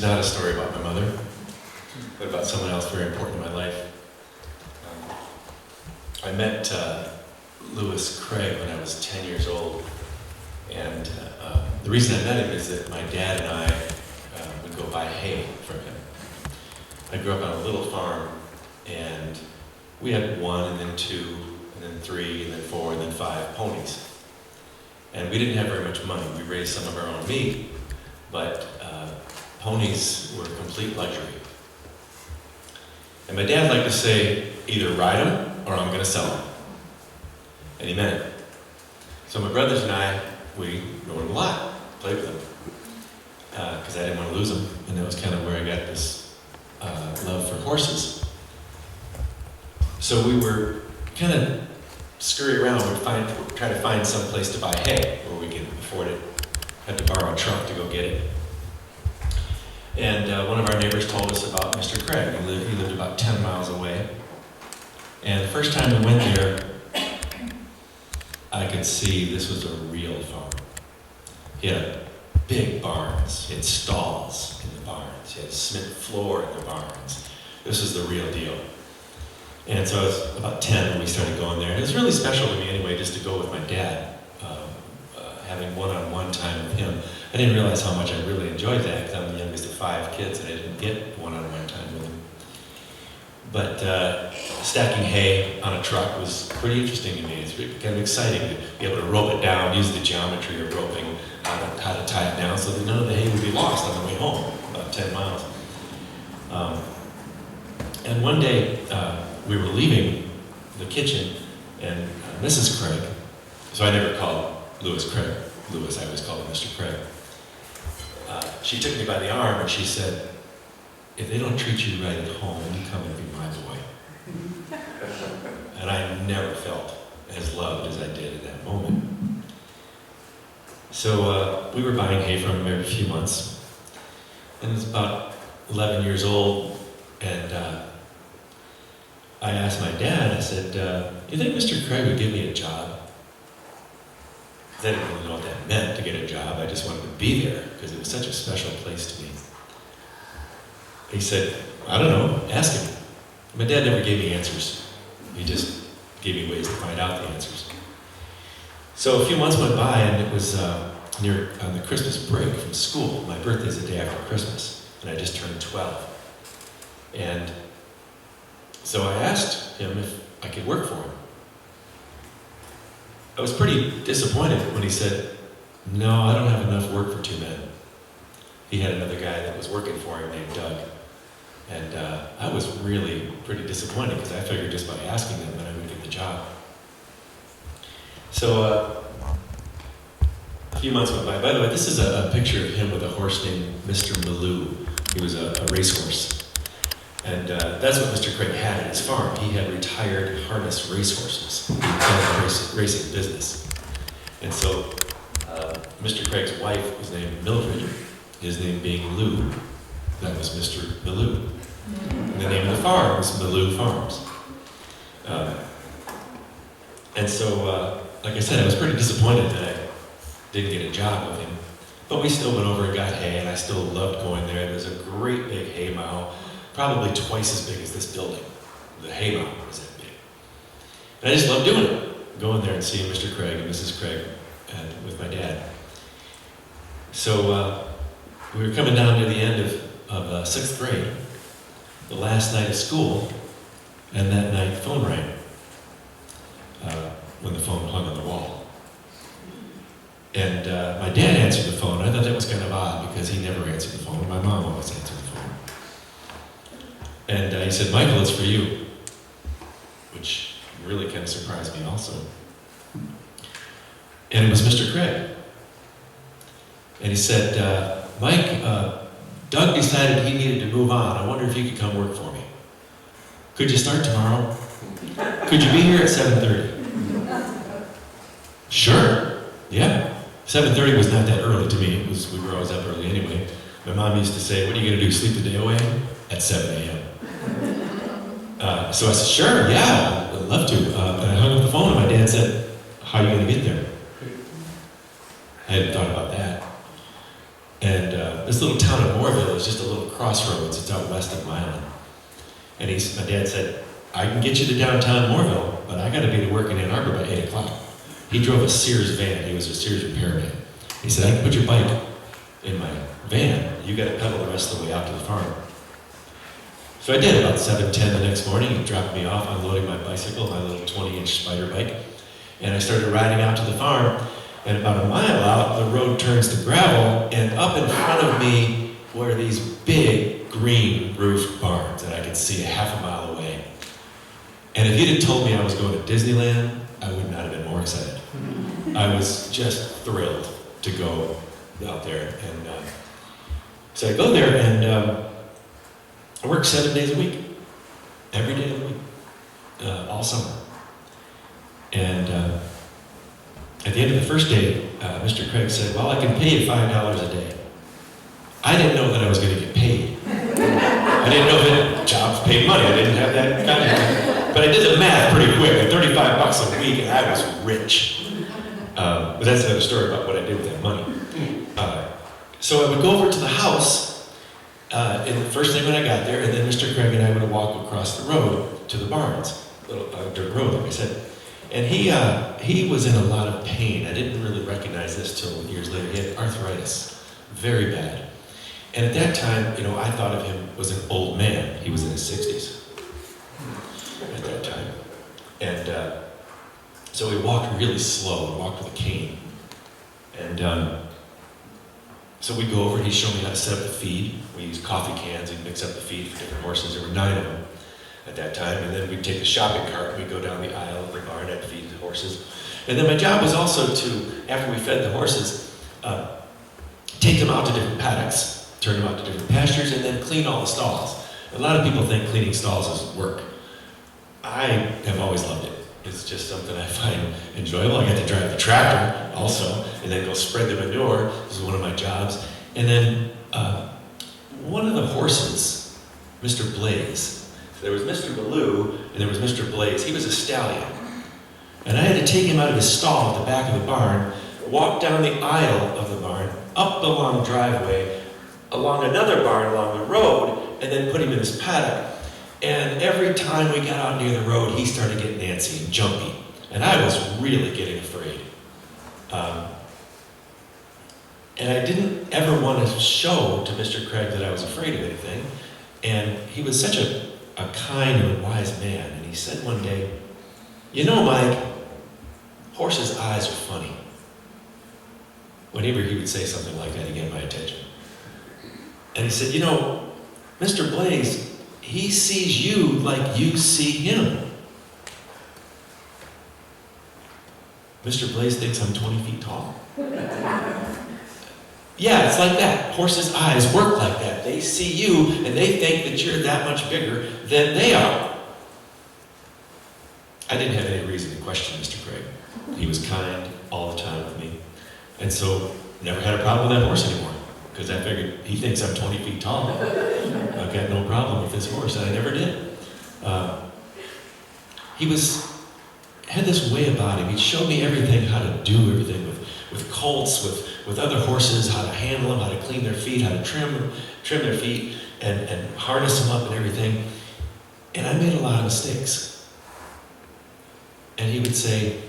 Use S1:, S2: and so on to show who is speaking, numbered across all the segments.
S1: not a story about my mother, but about someone else very important in my life. I met Lewis Craig when I was 10 years old, and the reason I met him is that my dad and I would go buy hay from him. I grew up on a little farm, and we had 1 and then 2 and then 3 and then 4 and then 5 ponies. And we didn't have very much money. We raised some of our own meat, but ponies were a complete luxury. And my dad liked to say, either ride them or I'm going to sell them. And he meant it. So my brothers and I, we rode them a lot, played with them, because I didn't want to lose them. And that was kind of where I got this love for horses. So we were kind of scurry around, we'd try to find some place to buy hay where we could afford it. Had to borrow a truck to go get it. And one of our neighbors told us about Mr. Craig. He lived about 10 miles away. And the first time we went there, I could see this was a real farm. He had big barns. He had stalls in the barns. He had cement floor in the barns. This was the real deal. And so I was about 10 when we started going there. And it was really special to me anyway, just to go with my dad, having one-on-one time with him. I didn't realize how much I really enjoyed that, because I'm the youngest of 5 kids and I didn't get one-on-one time with him. But stacking hay on a truck was pretty interesting to me. It's kind of exciting to be able to rope it down, use the geometry of roping, how to tie it down so that none of the hay would be lost on the way home, about 10 miles. And one day, we were leaving the kitchen, and Mrs. Craig, so I never called Lewis Craig Lewis, I always called him Mr. Craig. She took me by the arm and she said, if they don't treat you right at home, you come and be my boy. And I never felt as loved as I did at that moment. So we were buying hay from him every few months. And I was about 11 years old, and I asked my dad, I said, you think Mr. Craig would give me a job? Because I didn't really know what that meant, to get a job. I just wanted to be there, because it was such a special place to me. He said, I don't know, ask him. My dad never gave me answers. He just gave me ways to find out the answers. So a few months went by, and it was near on the Christmas break from school. My birthday's the day after Christmas, and I just turned 12. And so I asked him if I could work for him. I was pretty disappointed when he said, no, I don't have enough work for 2 men. He had another guy that was working for him named Doug. And I was really pretty disappointed, because I figured just by asking them that I would get the job. So a few months went by. By the way, this is a picture of him with a horse named Mr. Malou. He was a racehorse. And that's what Mr. Craig had at his farm. He had retired harness racehorses. He had a racing business. And so Mr. Craig's wife was named Mildred, his name being Lou. That was Mr. Malou. And the name of the farm was Malou Farms. And so, like I said, I was pretty disappointed that I didn't get a job with him. But we still went over and got hay, and I still loved going there. There was a great big hay mow, probably twice as big as this building. The hay mow was that big. And I just loved doing it, going there and seeing Mr. Craig and Mrs. Craig and with my dad. So we were coming down to the end of 6th grade, the last night of school, and that night phone rang when the phone hung on the wall. And my dad answered the phone. I thought that was kind of odd, because he never answered the phone. My mom always answered the phone. And he said, Michael, it's for you, which really kind of surprised me also. And it was Mr. Craig. And he said, Mike, Doug decided he needed to move on. I wonder if you could come work for me. Could you start tomorrow? Could you be here at 7:30? Sure, yeah. 7:30 was not that early to me. We were always up early anyway. My mom used to say, what are you going to do, sleep the day away? At 7 a.m. So I said, sure, yeah, I'd love to. And I hung up the phone, and my dad said, how are you going to get there? I hadn't thought about that. And this little town of Moorville is just a little crossroads. It's out west of Milan. And my dad said, I can get you to downtown Moorville, but I got to be to work in Ann Arbor by 8 o'clock. He drove a Sears van. He was a Sears repairman. He said, I can put your bike in my van. You got to pedal the rest of the way out to the farm. So I did. About 7:10 the next morning, he dropped me off, unloading my bicycle, my little 20-inch Spider bike. And I started riding out to the farm. And about a mile out, the road turns to gravel, and up in front of me were these big green roofed barns that I could see a half a mile away. And if you'd have told me I was going to Disneyland, I would not have been more excited. I was just thrilled to go out there. And so I go there, and I work 7 days a week, every day of the week, all summer. And at the end of the first day, Mr. Craig said, well, I can pay you $5 a day. I didn't know that I was going to get paid. I didn't know that jobs paid money. I didn't have that kind of thing. But I did the math pretty quick. $35 a week, and I was rich. But that's another story about what I did with that money. So I would go over to the house, and the first thing when I got there, and then Mr. Craig and I would walk across the road to the barns, little dirt road, like I said. And he was in a lot of pain. I didn't really recognize this till years later. He had arthritis, very bad. And at that time, I thought of him as an old man. He was in his 60s at that time. And so he walked really slow, walked with a cane. And so we'd go over, and he'd show me how to set up the feed. We used coffee cans, he'd mix up the feed for different horses. There were 9 of them at that time. And then we'd take the shopping cart, and we'd go down the aisle of the barn, I'd feed the horses. And then my job was also to, after we fed the horses, take them out to different paddocks, turn them out to different pastures, and then clean all the stalls. A lot of people think cleaning stalls is work. I have always loved it. It's just something I find enjoyable. I got to drive the tractor also, and then go spread the manure. This is one of my jobs. And then one of the horses, Mr. Blaze, so there was Mr. Baloo, and there was Mr. Blaze. He was a stallion. And I had to take him out of his stall at the back of the barn, walk down the aisle of the barn, up the long driveway, along another barn along the road, and then put him in his paddock. And every time we got out near the road, he started getting antsy and jumpy. And I was really getting afraid. And I didn't ever want to show to Mr. Craig that I was afraid of anything. And he was such a kind and wise man. And he said one day, Mike, horses' eyes are funny. Whenever he would say something like that, he'd get my attention. And he said, Mr. Blaze, he sees you like you see him. Mr. Blaze thinks I'm 20 feet tall. Yeah, it's like that. Horses' eyes work like that. They see you, and they think that you're that much bigger than they are. I didn't have any reason to question Mr. Craig. He was kind all the time with me. And so, never had a problem with that horse anymore. Because I figured, he thinks I'm 20 feet tall. I've got no problem with this horse, and I never did. He had this way about him. He showed me everything, how to do everything with colts, with other horses, how to handle them, how to clean their feet, how to trim their feet, and harness them up and everything. And I made a lot of mistakes. And he would say,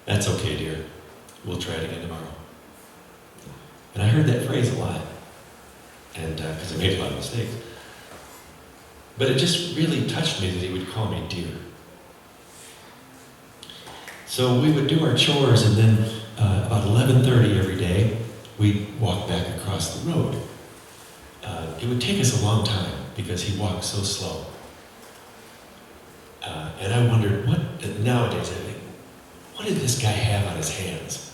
S1: that's okay, dear. We'll try it again tomorrow. And I heard that phrase a lot, and because I made a lot of mistakes. But it just really touched me that he would call me dear. So we would do our chores, and then about 11:30 every day, we'd walk back across the road. It would take us a long time because he walked so slow. And I wondered, nowadays I think, what did this guy have on his hands?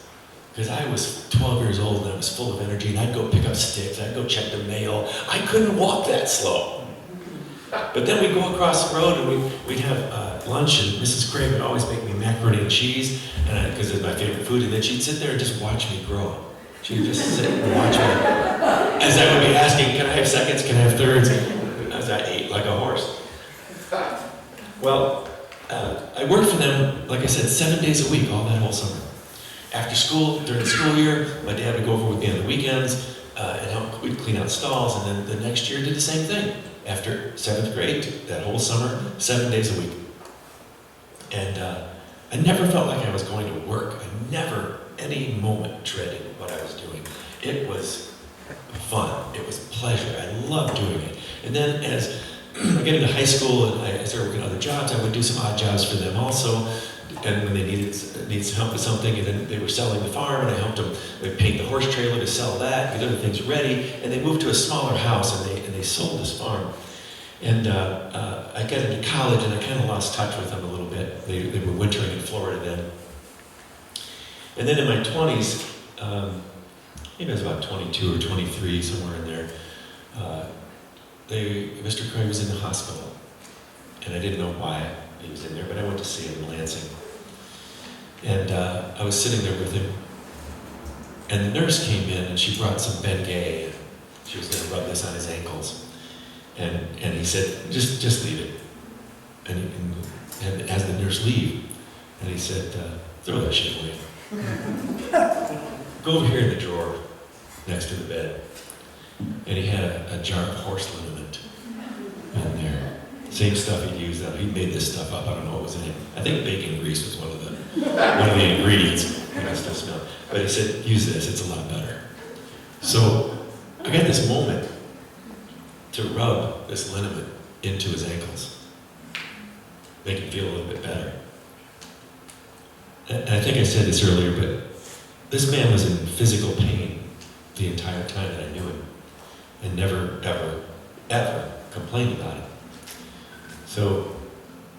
S1: Because I was 12 years old and I was full of energy, and I'd go pick up sticks, I'd go check the mail. I couldn't walk that slow. But then we'd go across the road, and we'd have lunch, and Mrs. Craig would always make me macaroni and cheese, because it's my favorite food, and then she'd sit there and just watch me grow. She would just sit and watch me. As I would be asking, can I have seconds, can I have thirds? As I ate like a horse. Well, I worked for them, like I said, 7 days a week, all that whole summer. After school, during the school year, my dad would go over with me on the weekends. and we'd clean out stalls, and then the next year did the same thing. After 7th grade, that whole summer, 7 days a week. And I never felt like I was going to work. I never, any moment, dreaded what I was doing. It was fun. It was pleasure. I loved doing it. And then as I get into high school and I started working other jobs, I would do some odd jobs for them also. And when they needed some help with something, and then they were selling the farm, and I helped them. They'd paint the horse trailer to sell that, get other things ready, and they moved to a smaller house, and they sold this farm. And I got into college, and I kind of lost touch with them a little bit. They were wintering in Florida then. And then in my 20s, maybe I was about 22 or 23, somewhere in there, Mr. Craig was in the hospital. And I didn't know why he was in there, but I went to see him in Lansing. And I was sitting there with him, and the nurse came in, and she brought some Bengay, and she was going to rub this on his ankles. And he said, just leave it. And as the nurse leave, and he said, throw that shit away. Go over here in the drawer next to the bed. And he had a jar of horse liniment in there. Same stuff he'd used. He made this stuff up. I don't know what was in it. I think bacon grease was one of the ingredients. You know, stuff smelled. But he said, use this. It's a lot better. So I got this moment to rub this liniment into his ankles, make him feel a little bit better. And I think I said this earlier, but this man was in physical pain the entire time that I knew him, and never, ever, ever complained about it. So,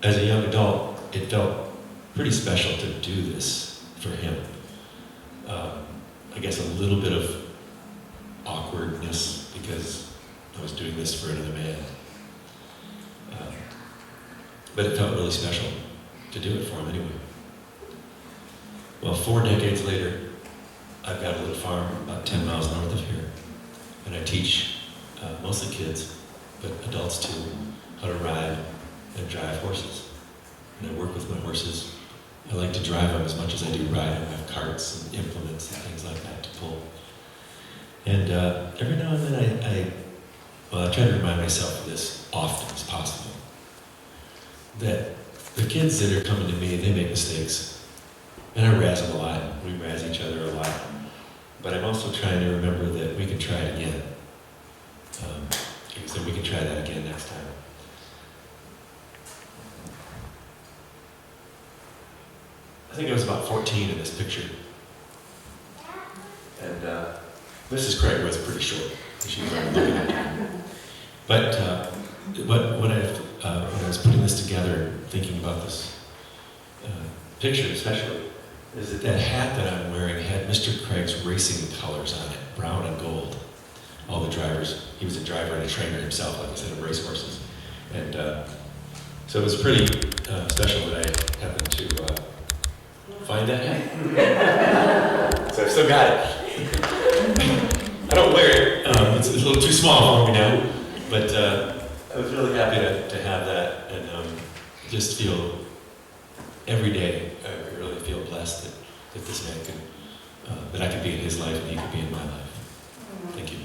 S1: as a young adult, it felt pretty special to do this for him. I guess a little bit of awkwardness because I was doing this for another man. But it felt really special to do it for him anyway. Well, 4 decades later, I've got a little farm about 10 miles north of here, and I teach mostly kids, but adults too, how to ride and drive horses. And I work with my horses. I like to drive them as much as I do ride them. I have carts and implements and things like that to pull. And every now and then I try to remind myself of this often as possible, that the kids that are coming to me, they make mistakes. And I razz them a lot. We razz each other a lot. But I'm also trying to remember that we can try it again. So we can try that again next time. I think I was about 14 in this picture. And Mrs. Craig was pretty short. She was looking at me. But when I was putting this together, thinking about this picture especially, is that hat that I'm wearing had Mr. Craig's racing colors on it, brown and gold. All the drivers, he was a driver and a trainer himself, like I said, of racehorses. And so it was pretty special that I happened to find that hat. So I've still got it. I don't wear it. It's a little too small for me now. But I was really happy to have that, and just feel every day, I really feel blessed that this man could, that I could be in his life and he could be in my life. Thank you.